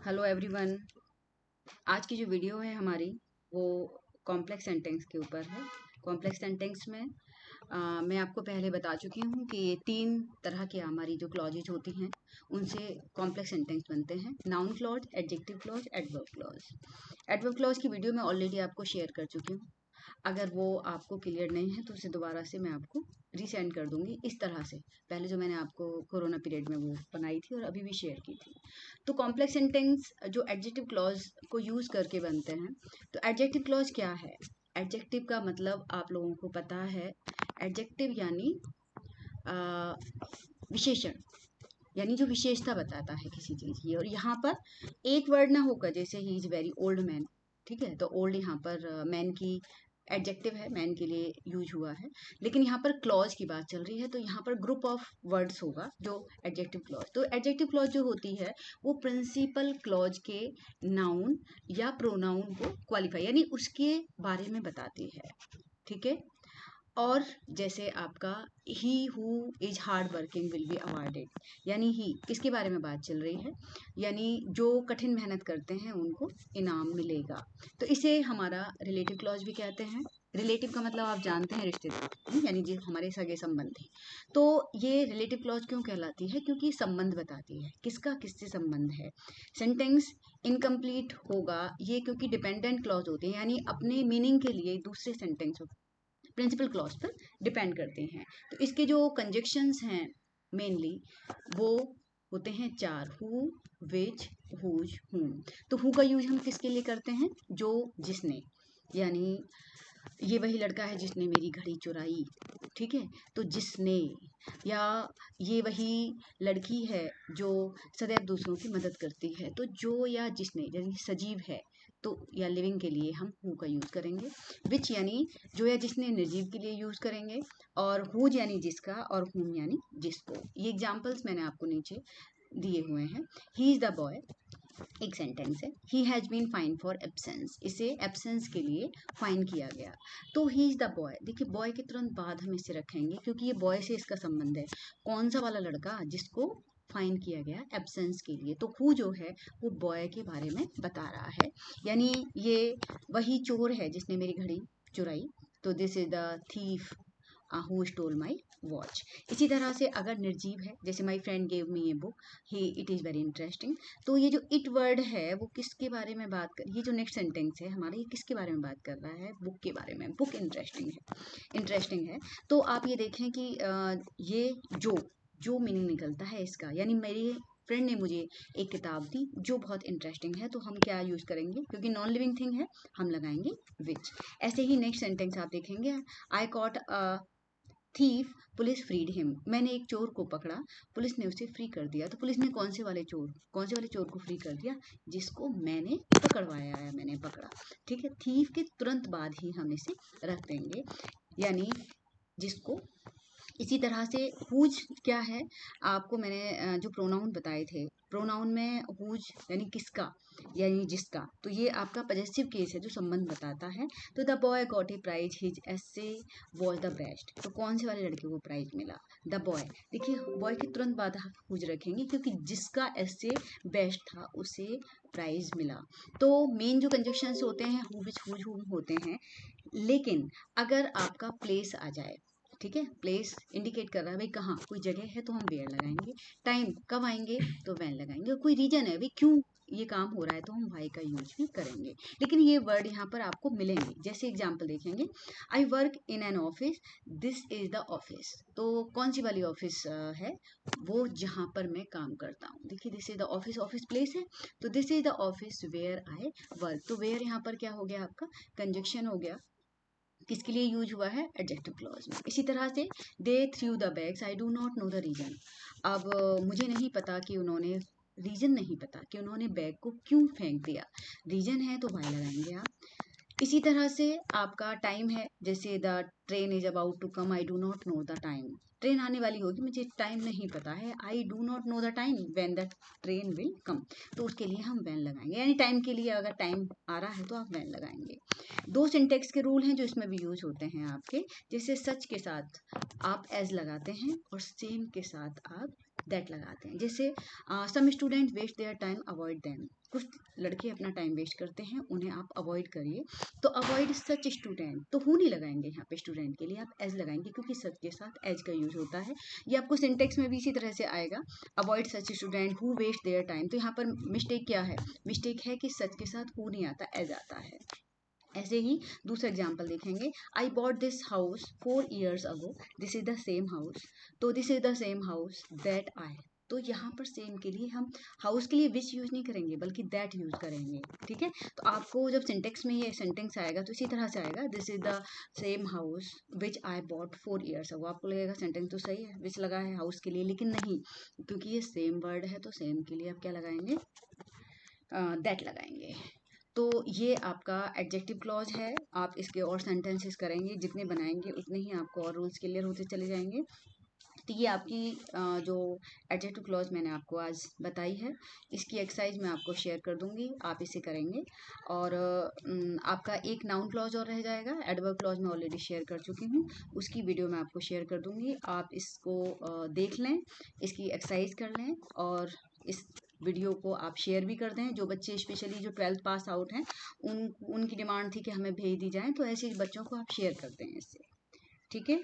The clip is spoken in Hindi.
Hello everyone. आज की जो वीडियो है हमारी वो कॉम्प्लेक्स सेंटेंस के ऊपर है। कॉम्प्लेक्स सेंटेंस में मैं आपको पहले बता चुकी हूँ कि ये 3 तरह की हमारी जो क्लॉजेज होती हैं उनसे कॉम्प्लेक्स सेंटेंस बनते हैं। Noun clause, adjective clause, adverb clause. Adverb clause की वीडियो मैं ऑलरेडी आपको शेयर कर चुकी हूँ। अगर वो आपको क्लियर नहीं है तो उसे दोबारा से मैं आपको रीसेंड कर दूंगी इस तरह से। पहले जो मैंने आपको कोरोना पीरियड में वो बनाई थी और अभी भी शेयर की थी। तो कॉम्प्लेक्स सेंटेंस जो एडजेक्टिव क्लॉज को यूज़ करके बनते हैं। तो एडजेक्टिव क्लॉज क्या है? एडजेक्टिव का मतलब आप लोगों को पता है। एडजेक्टिव यानी विशेषण, यानी जो विशेषता बताता है किसी चीज़ की। और यहाँ पर एक वर्ड ना होकर, जैसे he is very old man, ठीक है, तो ओल्ड यहाँ पर मैन की एडजेक्टिव है, मैन के लिए यूज हुआ है। लेकिन यहाँ पर क्लॉज की बात चल रही है तो यहाँ पर ग्रुप ऑफ वर्ड्स होगा जो एडजेक्टिव क्लॉज। तो एडजेक्टिव क्लॉज जो होती है वो प्रिंसिपल क्लॉज के नाउन या प्रोनाउन को क्वालिफाई यानी उसके बारे में बताती है, ठीक है। और जैसे आपका he who is hard working will be awarded, यानी ही किसके बारे में बात चल रही है, यानी जो कठिन मेहनत करते हैं उनको इनाम मिलेगा। तो इसे हमारा रिलेटिव क्लॉज भी कहते हैं। रिलेटिव का मतलब आप जानते हैं, रिश्तेदार, यानी जो हमारे सगे संबंधी। तो ये रिलेटिव क्लॉज क्यों कहलाती है? क्योंकि संबंध बताती है किसका किससे संबंध है। सेंटेंस इनकम्प्लीट होगा ये क्योंकि डिपेंडेंट क्लॉज होते हैं, यानी अपने मीनिंग के लिए दूसरे सेंटेंस प्रिंसिपल क्लॉज पर डिपेंड करते हैं। तो इसके जो कंजक्शंस हैं मेनली वो होते हैं 4: हु, विच, हुज, हुम। तो हु का यूज हम किसके लिए करते हैं? जो, जिसने, यानी ये वही लड़का है जिसने मेरी घड़ी चुराई, ठीक है, तो जिसने। या ये वही लड़की है जो सदैव दूसरों की मदद करती है, तो जो या जिसने, यानी सजीव है तो या लिविंग के लिए हम हु का यूज़ करेंगे। विच यानी जो या जिसने निर्जीव के लिए यूज़ करेंगे। और हुज यानी जिसका, और हुम यानी जिसको। ये एग्जाम्पल्स मैंने आपको नीचे दिए हुए हैं। ही इज़ द बॉय, एक सेंटेंस है। He has been fine for absence, इसे एब्सेंस के लिए फाइन किया गया। तो ही इज़ द बॉय, देखिए बॉय के तुरंत बाद हम इसे रखेंगे क्योंकि ये बॉय से इसका संबंध है। कौन सा वाला लड़का? जिसको फाइन किया गया एब्सेंस के लिए। तो हु जो है वो बॉय के बारे में बता रहा है, यानी ये वही चोर है जिसने मेरी घड़ी चुराई। तो this is the thief who stole my watch. इसी तरह से अगर निर्जीव है, जैसे my friend gave me a book, he it is very interesting. तो ये जो इट वर्ड है वो किसके बारे में बात कर, ये जो नेक्स्ट सेंटेंस है हमारा, ये किसके बारे में बात कर रहा है? बुक के बारे में। बुक इंटरेस्टिंग है, इंटरेस्टिंग है। तो आप ये देखें कि ये जो जो मीनिंग निकलता है इसका, यानी मेरी फ्रेंड ने मुझे एक किताब दी जो बहुत इंटरेस्टिंग है, तो हम क्या यूज़ करेंगे? क्योंकि नॉन लिविंग थिंग है, हम लगाएंगे विच। ऐसे ही नेक्स्ट सेंटेंस आप देखेंगे, I caught thief, police freed him, मैंने एक चोर को पकड़ा, पुलिस ने उसे फ्री कर दिया। तो पुलिस ने कौन से वाले चोर को फ्री कर दिया? जिसको मैंने पकड़वाया या मैंने पकड़ा, ठीक है। थीफ के तुरंत बाद ही हम इसे रख देंगे, यानी जिसको। इसी तरह से हुज क्या है? आपको मैंने जो प्रोनाउन बताए थे, प्रोनाउन में हुज यानी किसका, यानी जिसका। तो ये आपका पजेसिव केस है जो संबंध बताता है। तो the boy got a prize, his essay was the best. तो कौन से वाले लड़के को प्राइज मिला? The boy. देखिए बॉय के तुरंत बाद आप हुज रखेंगे क्योंकि जिसका एसे बेस्ट था उसे प्राइज मिला। तो मेन जो कंजक्शंस होते हैं हु, विच, हुज, हुम होते हैं। लेकिन अगर आपका प्लेस आ जाए, ठीक है, प्लेस इंडिकेट कर रहा है भाई कहाँ, कोई जगह है तो हम वेयर लगाएंगे। टाइम कब आएंगे तो वैन लगाएंगे। और कोई रीजन है भाई क्यों ये काम हो रहा है तो हम वाई का यूज भी करेंगे। लेकिन ये वर्ड यहाँ पर आपको मिलेंगे। जैसे एग्जांपल देखेंगे, I work in an office, this is the office. तो कौन सी वाली ऑफिस है? वो जहाँ पर मैं काम करता हूँ। देखिए this is the office, office place है, तो this is the office where I work. तो वेयर यहाँ पर क्या हो गया? आपका कंजक्शन हो गया। किसके लिए यूज हुआ है? एडजेक्टिव क्लॉज में। इसी तरह से they through the bags, I do not know the reason. अब मुझे नहीं पता कि उन्होंने, रीजन नहीं पता कि उन्होंने बैग को क्यों फेंक दिया। रीजन है तो वाई लगाएंगे आप। इसी तरह से आपका टाइम है, जैसे the train is about to come, I do not know the time. Train आने वाली होगी, मुझे टाइम नहीं पता है, I do not know the time when the train will come. तो उसके लिए हम व्हेन लगाएंगे, यानी टाइम के लिए अगर टाइम आ रहा है तो आप व्हेन लगाएंगे। 2 सिंटेक्स के रूल हैं जो इसमें भी यूज होते हैं आपके, जैसे सच के साथ आप एज लगाते हैं और सेम के साथ आप दैट लगाते हैं। जैसे some student waste their time, avoid them. कुछ लड़के अपना टाइम वेस्ट करते हैं, उन्हें आप अवॉइड करिए। तो अवॉइड सच स्टूडेंट, तो हु नहीं लगाएंगे यहाँ पे स्टूडेंट के लिए, आप एज लगाएंगे क्योंकि सच के साथ एज का यूज होता है। ये आपको सिंटेक्स में भी इसी तरह से आएगा, avoid such student who waste their time. तो यहाँ पर मिस्टेक क्या है, मिस्टेक है कि सच के साथ हु नहीं आता, एज आता है। ऐसे ही दूसरा एग्जाम्पल देखेंगे, I bought this house 4 years ago, this is the same house. तो this is the same house that I, तो यहाँ पर सेम के लिए हम हाउस के लिए विच यूज नहीं करेंगे बल्कि दैट यूज करेंगे, ठीक है। तो आपको जब सिंटेक्स में ये सेंटेंस आएगा तो इसी तरह से आएगा, this is the same house which I bought 4 years अगो। आपको लगेगा सेंटेंस तो सही है, विच लगा है हाउस के लिए, लेकिन नहीं, क्योंकि ये सेम वर्ड है तो सेम के लिए आप क्या लगाएंगे, दैट लगाएंगे। तो ये आपका एडजेक्टिव क्लॉज है। आप इसके और सेंटेंसेस करेंगे, जितने बनाएंगे उतने ही आपको और रूल्स क्लियर होते चले जाएंगे। तो ये आपकी जो एडजेक्टिव क्लॉज मैंने आपको आज बताई है, इसकी एक्सरसाइज मैं आपको शेयर कर दूंगी, आप इसे करेंगे। और आपका एक नाउन क्लॉज और रह जाएगा, एडवर्ब क्लॉज मैं ऑलरेडी शेयर कर चुकी हूँ, उसकी वीडियो मैं आपको शेयर कर दूंगी। आप इसको देख लें, इसकी एक्सरसाइज कर लें, और इस वीडियो को आप शेयर भी कर दें। जो बच्चे स्पेशली जो 12th पास आउट हैं, उनकी डिमांड थी कि हमें भेज दी जाए, तो ऐसे बच्चों को आप शेयर कर दें इससे, ठीक है।